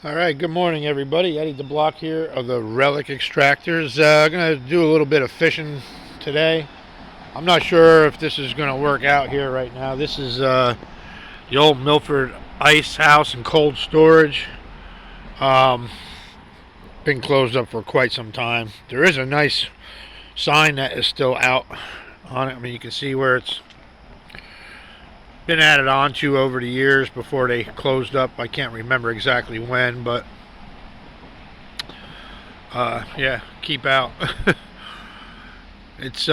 Alright, good morning everybody. Eddie DeBlock here of the Relic Extractors. I'm going to do a little bit of fishing today. I'm not sure if this is going to work out here right now. This is the old Milford Ice House and Cold Storage. Um, been closed up for quite some time. There is a nice sign that is still out on it. I mean, you can see where it's been added onto over the years before they closed up. I can't remember exactly when, but yeah, keep out. It's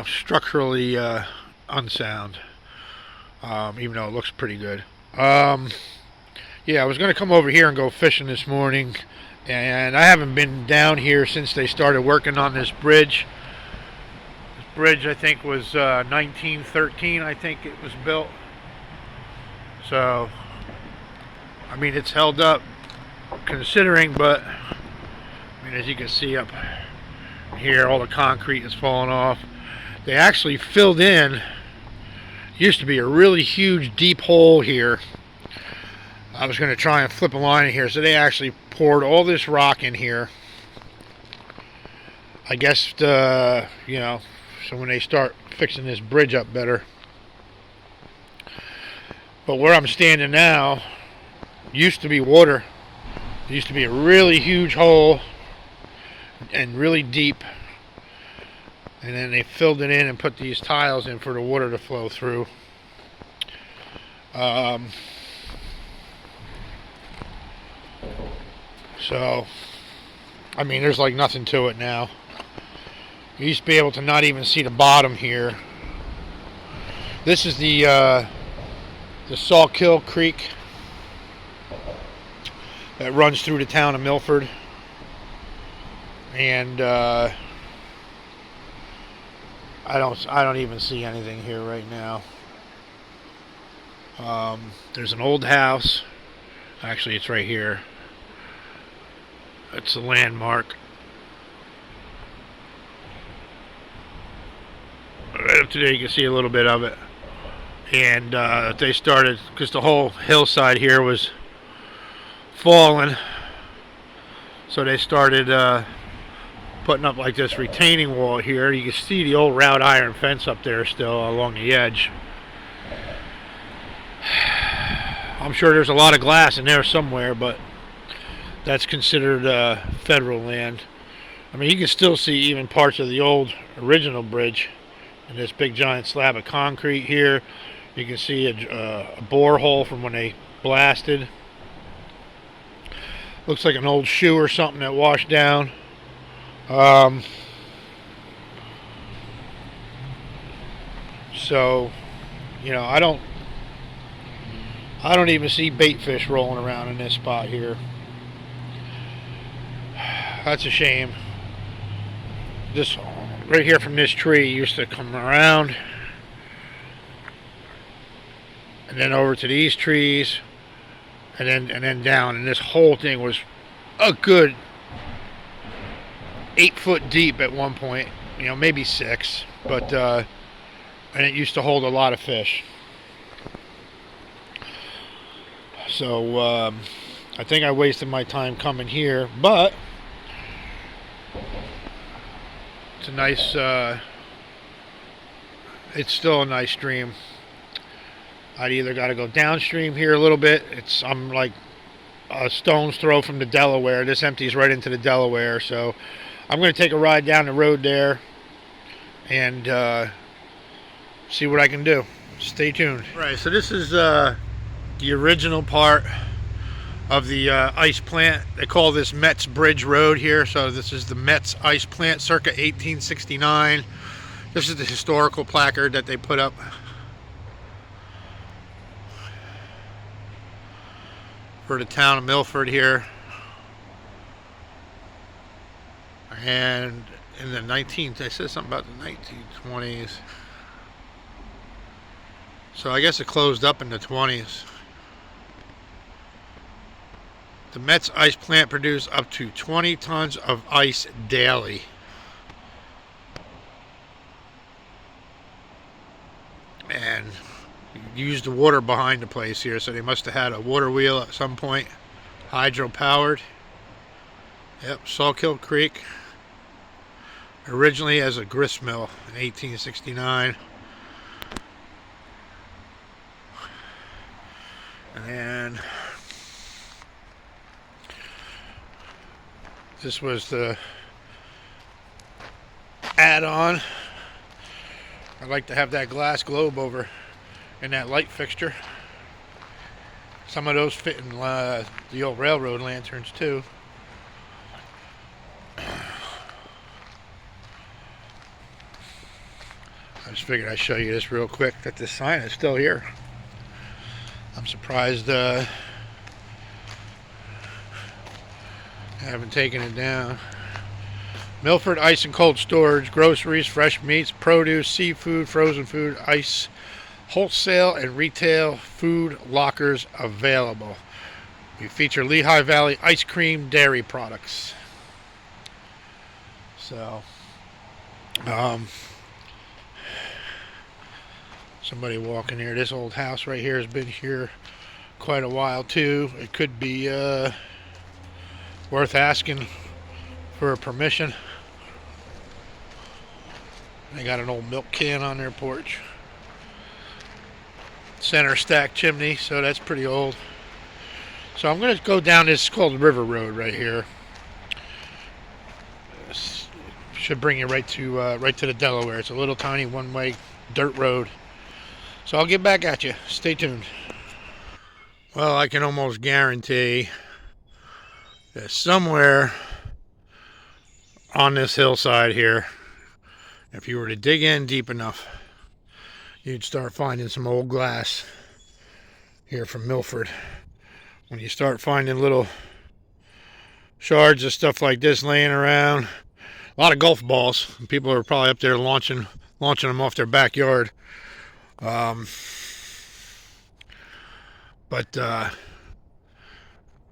structurally unsound, even though it looks pretty good. Yeah, I was going to come over here and go fishing this morning, and I haven't been down here since they started working on this bridge. This bridge, I think, was 1913. I think it was built. So, I mean, it's held up considering, but I mean, as you can see up here, all the concrete is falling off. They actually filled in, used to be a really huge deep hole here. I was going to try and flip a line in here, so they actually poured all this rock in here. I guess, so when they start fixing this bridge up better. But where I'm standing now used to be water. It used to be a really huge hole and really deep. And then they filled it in and put these tiles in for the water to flow through. So, I mean, there's like nothing to it now. You used to be able to not even see the bottom here. This is the Sawkill Creek that runs through the town of Milford. And I don't even see anything here right now. There's an old house. Actually, it's right here. It's a landmark. Right up to there, you can see a little bit of it. And they started, because the whole hillside here was falling, so they started putting up like this retaining wall here. You can see the old wrought iron fence up there still along the edge. I'm sure there's a lot of glass in there somewhere, but that's considered federal land. I mean, you can still see even parts of the old original bridge and this big giant slab of concrete here. You can see a borehole from when they blasted. Looks like an old shoe or something that washed down. So, I don't even see bait fish rolling around in this spot here. That's a shame. This right here from this tree used to come around and then over to these trees and then down, and this whole thing was a good 8 foot deep at one point, maybe 6, but and it used to hold a lot of fish. So I think I wasted my time coming here, but it's a nice, it's still a nice stream. I'd either got to go downstream here a little bit. I'm like a stone's throw from the Delaware. This empties right into the Delaware, so I'm going to take a ride down the road there and see what I can do. Stay tuned. Right, so this is the original part of the ice plant. They call this Metz Bridge Road here, so this is the Metz ice plant circa 1869. This is the historical placard that they put up. For the town of Milford here. And in the they said something about the 1920s. So I guess it closed up in the 20s. The Metz ice plant produced up to 20 tons of ice daily. And used the water behind the place here, so they must have had a water wheel at some point. Hydro powered. Yep, Saltkill Creek. Originally as a grist mill in 1869. And this was the add-on. I'd like to have that glass globe over in that light fixture. Some of those fit in the old railroad lanterns too. I just figured I'd show you this real quick, that this sign is still here. I'm surprised I haven't taken it down. Milford Ice and Cold Storage, groceries, fresh meats, produce, seafood, frozen food, ice, wholesale and retail food lockers available. We feature Lehigh Valley ice cream, dairy products. So, somebody walking here. This old house right here has been here quite a while too. It could be worth asking for a permission. They got an old milk can on their porch. Center stack chimney, so that's pretty old. So I'm going to go down this, it's called River Road right here. This should bring you right to the Delaware. It's a little tiny one-way dirt road. So I'll get back at you. Stay tuned. Well, I can almost guarantee that somewhere on this hillside here, if you were to dig in deep enough, you'd start finding some old glass here from Milford. When you start finding little shards of stuff like this laying around, a lot of golf balls. People are probably up there launching them off their backyard. But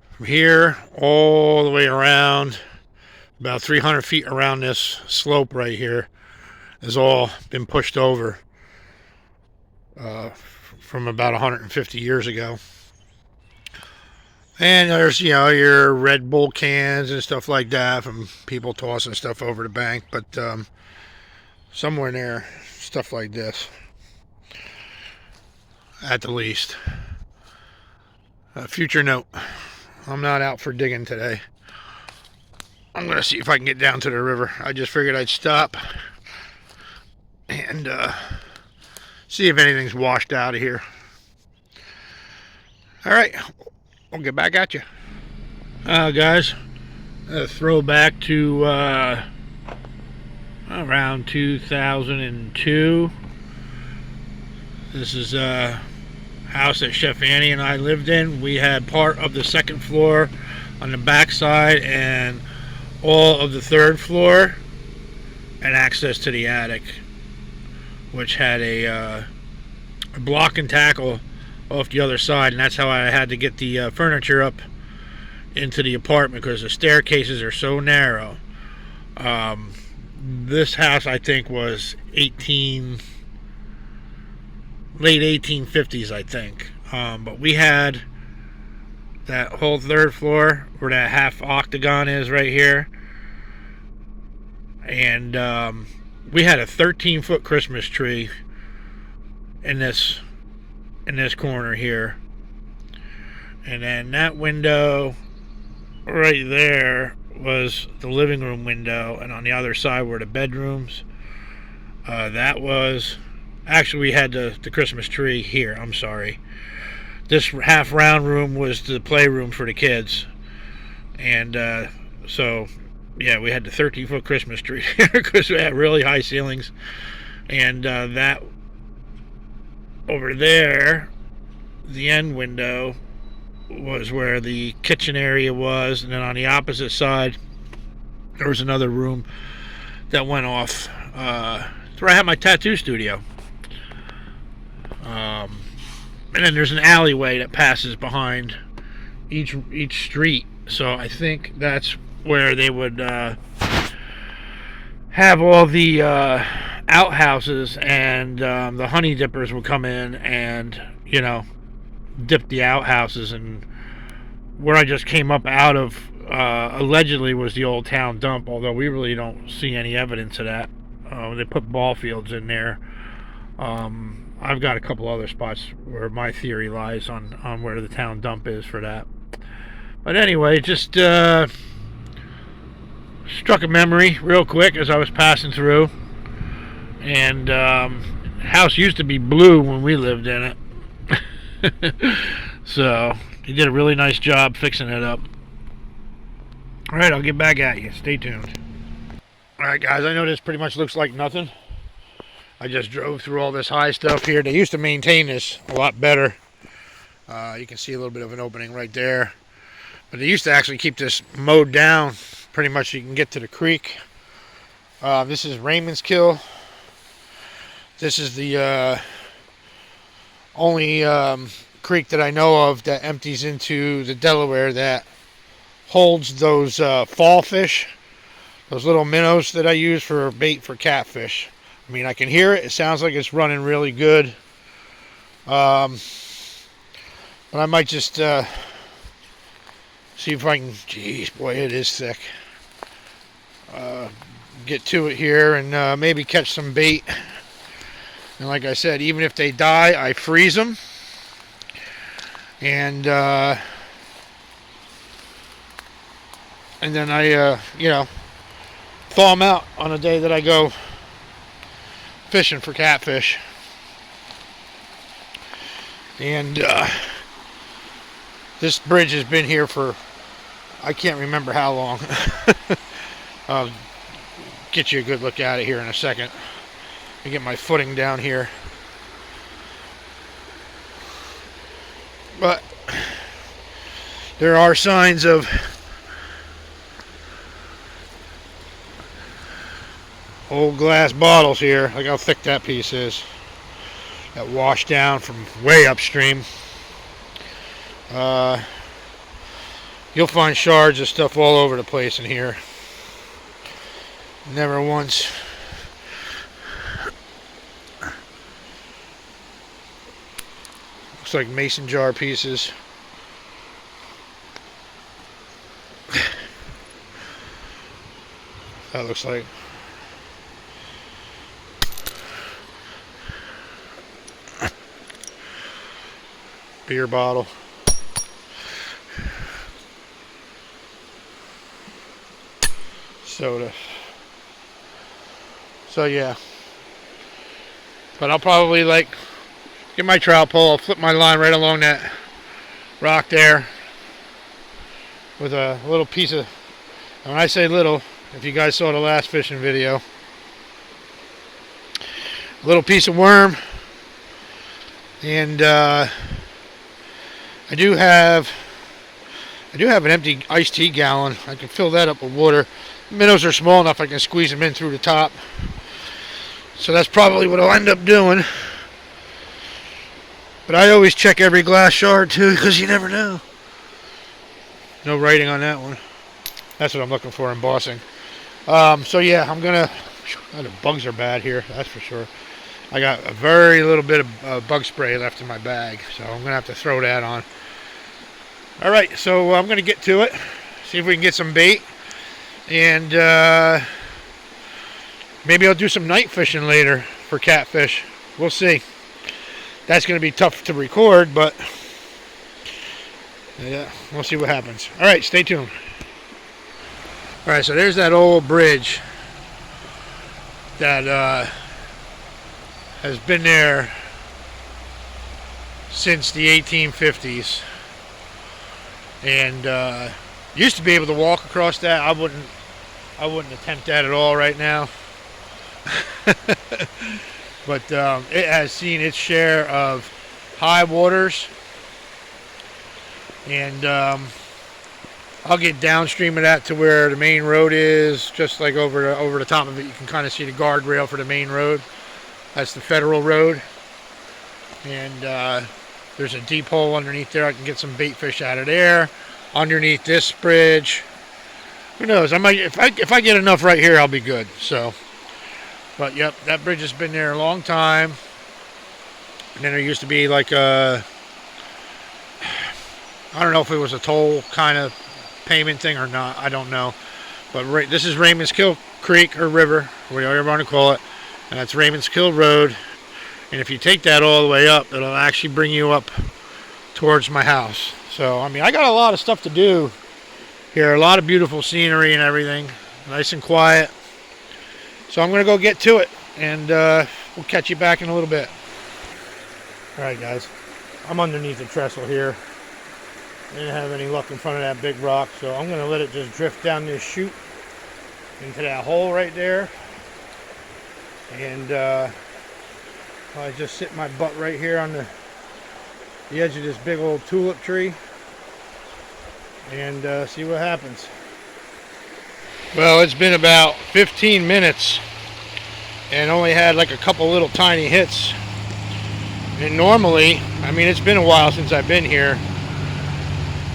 from here all the way around, about 300 feet around this slope right here, has all been pushed over from about 150 years ago. And there's, you know, your Red Bull cans and stuff like that from people tossing stuff over the bank. But somewhere in there, stuff like this, at the least. Future note, I'm not out for digging today. I'm going to see if I can get down to the river. I just figured I'd stop and see if anything's washed out of here. Alright, we'll get back at you. Guys, a throwback to around 2002. This is a house that Chef Annie and I lived in. We had part of the second floor on the back side and all of the third floor and access to the attic, which had a block and tackle off the other side, and that's how I had to get the furniture up into the apartment, because the staircases are so narrow. This house, I think, was late 1850s, I think. But we had that whole third floor where that half octagon is right here, and we had a 13-foot Christmas tree in this corner here, and then that window right there was the living room window, and on the other side were the bedrooms. That was actually, we had the Christmas tree here. I'm sorry. This half round room was the playroom for the kids, and so yeah, we had the 13-foot Christmas tree here because we had really high ceilings. And that over there, the end window, was where the kitchen area was, and then on the opposite side there was another room that went off. It's where I had my tattoo studio. And then there's an alleyway that passes behind each street, so I think that's where they would have all the outhouses, and the honey dippers would come in and, you know, dip the outhouses and where I just came up out of allegedly was the old town dump, although we really don't see any evidence of that. They put ball fields in there. I've got a couple other spots where my theory lies on where the town dump is for that. But anyway, just struck a memory real quick as I was passing through. And house used to be blue when we lived in it. So he did a really nice job fixing it up. Alright, I'll get back at you. Stay tuned. Alright guys, I know this pretty much looks like nothing. I just drove through all this high stuff here. They used to maintain this a lot better. You can see a little bit of an opening right there. But they used to actually keep this mowed down pretty much so you can get to the creek. This is Raymond's Kill. This is the only creek that I know of that empties into the Delaware that holds those fall fish, those little minnows that I use for bait for catfish. I mean, I can hear it. It sounds like it's running really good. But I might just see if I can... Jeez, boy, it is thick. Get to it here and maybe catch some bait. And like I said, even if they die, I freeze them. And then I, you know, thaw them out on a day that I go fishing for catfish. And this bridge has been here for, I can't remember how long. I'll get you a good look at it here in a second. Let me get my footing down here. But there are signs of old glass bottles here. Look how thick that piece is. That washed down from way upstream. You'll find shards of stuff all over the place in here. Never once looks like mason jar pieces. That looks like beer bottle. Soda. So yeah. But I'll probably like get my trout pole, I'll flip my line right along that rock there with a little piece of, and when I say little, if you guys saw the last fishing video, a little piece of worm, and I do have an empty iced tea gallon. I can fill that up with water. Minnows are small enough I can squeeze them in through the top. So that's probably what I'll end up doing. But I always check every glass shard too, because you never know. No writing on that one. That's what I'm looking for, embossing. So yeah, I'm gonna... Oh, the bugs are bad here, that's for sure. I got a very little bit of bug spray left in my bag, so I'm gonna have to throw that on. Alright, so I'm gonna get to it. See if we can get some bait. And maybe I'll do some night fishing later for catfish. We'll see. That's going to be tough to record, but yeah, we'll see what happens. All right, stay tuned. All right, so there's that old bridge that has been there since the 1850s, and used to be able to walk across that. I wouldn't attempt that at all right now. But it has seen its share of high waters, and I'll get downstream of that to where the main road is, just like over the top of it. You can kind of see the guardrail for the main road. That's the federal road, and there's a deep hole underneath there. I can get some bait fish out of there. Underneath this bridge, who knows? I might, if I get enough right here, I'll be good. So, but yep, that bridge has been there a long time. And then there used to be like a I don't know if it was a toll kind of payment thing or not. I don't know. But this is Raymond's Kill Creek or River, whatever you want to call it. And that's Raymond's Kill Road. And if you take that all the way up, it'll actually bring you up towards my house. So, I mean, I got a lot of stuff to do here. A lot of beautiful scenery and everything. Nice and quiet. So I'm going to go get to it. And we'll catch you back in a little bit. Alright guys, I'm underneath the trestle here. I didn't have any luck in front of that big rock, so I'm going to let it just drift down this chute into that hole right there. And I just sit my butt right here on the edge of this big old tulip tree and see what happens. Well, it's been about 15 minutes and only had like a couple little tiny hits. And normally, I mean, it's been a while since I've been here.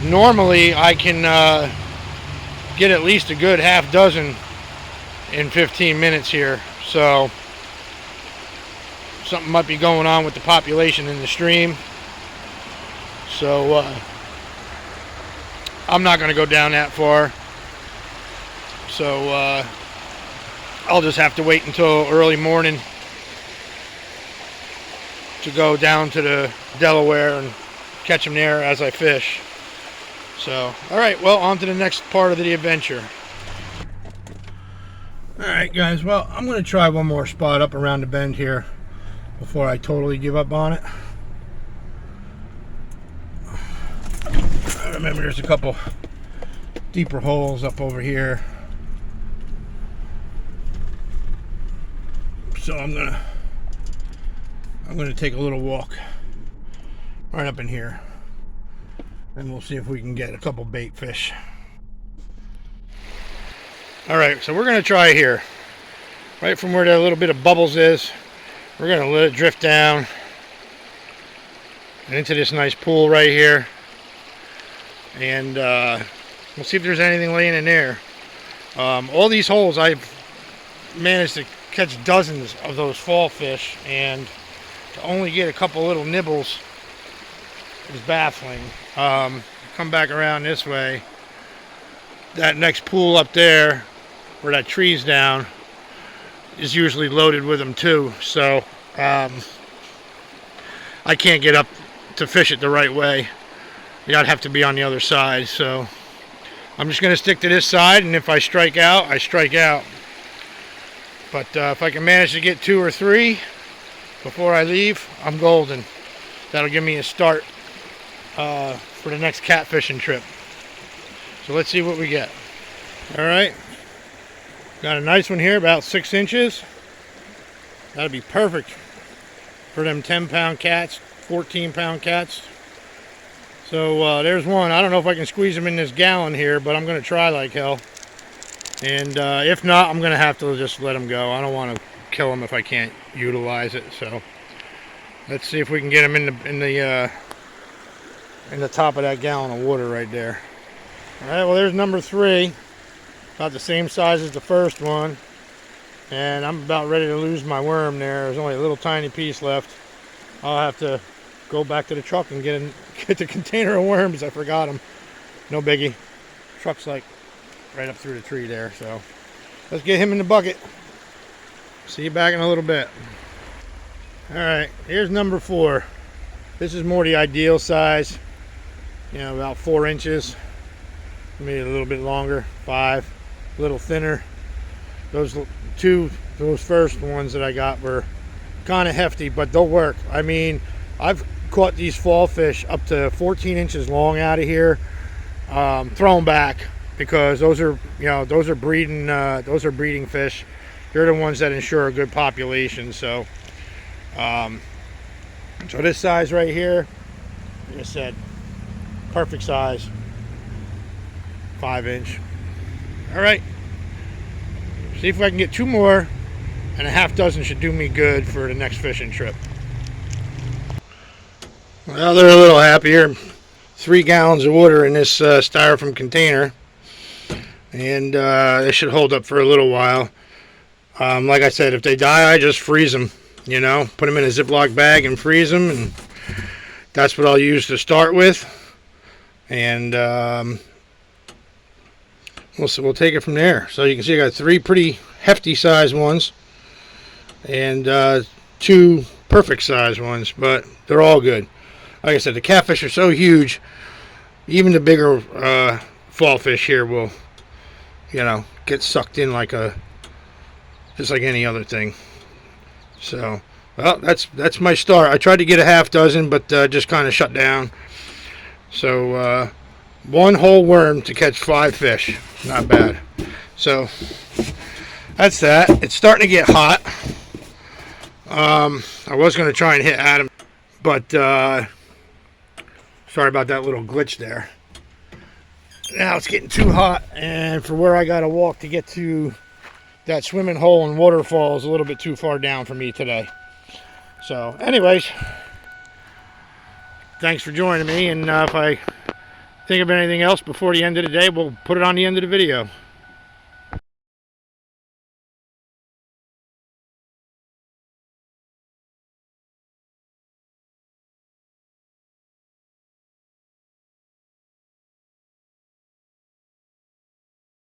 Normally, I can get at least a good half dozen in 15 minutes here. So, something might be going on with the population in the stream. So, I'm not going to go down that far. So, I'll just have to wait until early morning to go down to the Delaware and catch them there as I fish. So, alright, well, on to the next part of the adventure. Alright guys, well, I'm going to try one more spot up around the bend here before I totally give up on it. I remember there's a couple deeper holes up over here. So I'm going to take a little walk right up in here and we'll see if we can get a couple bait fish. Alright, so we're going to try here. Right from where that little bit of bubbles is, we're going to let it drift down and into this nice pool right here. And we'll see if there's anything laying in there. All these holes, I've managed to catch dozens of those fall fish, and to only get a couple little nibbles is baffling. Come back around this way. That next pool up there, where that tree's down, is usually loaded with them too. So I can't get up to fish it the right way. I'd have to be on the other side. So I'm just going to stick to this side, and if I strike out, I strike out. But if I can manage to get 2 or 3 before I leave, I'm golden. That'll give me a start for the next catfishing trip. So let's see what we get. Alright, got a nice one here, about 6 inches. That'll be perfect for them 10-pound cats, 14-pound cats. So there's one. I don't know if I can squeeze them in this gallon here, but I'm going to try like hell. And if not, I'm going to have to just let them go. I don't want to kill them if I can't utilize it. So let's see if we can get them in the top of that gallon of water right there. All right, well, there's number 3. About the same size as the first one. And I'm about ready to lose my worm there. There's only a little tiny piece left. I'll have to go back to the truck and get the container of worms. I forgot them. No biggie. Truck's like right up through the tree there, so let's get him in the bucket. See you back in a little bit. Alright, here's number 4. This is more the ideal size, you know, about 4 inches, maybe a little bit longer, 5, a little thinner. Those first ones that I got were kind of hefty, but they'll work. I mean, I've caught these fall fish up to 14 inches long out of here, thrown back, because those are breeding fish. They're the ones that ensure a good population. So so this size right here, like I said, perfect size, 5 inch. All right, see if I can get 2 more, and a half dozen should do me good for the next fishing trip. Well, they're a little happier. 3 gallons of water in this styrofoam container, and they should hold up for a little while. Like I said, if they die, I just freeze them, you know, put them in a Ziploc bag and freeze them, and that's what I'll use to start with. and we'll take it from there. So you can see I got 3 pretty hefty size ones and 2 perfect size ones, but they're all good. Like I said, the catfish are so huge, even the bigger fall fish here will, get sucked in just like any other thing. So, well, that's my start. I tried to get a half dozen, but just kind of shut down. So, 1 whole worm to catch 5 fish. Not bad. So, that's that. It's starting to get hot. I was going to try and hit Adam, but sorry about that little glitch there. Now it's getting too hot, and for where I got to walk to get to that swimming hole and waterfall is a little bit too far down for me today. So, anyways, thanks for joining me, and if I think of anything else before the end of the day, we'll put it on the end of the video.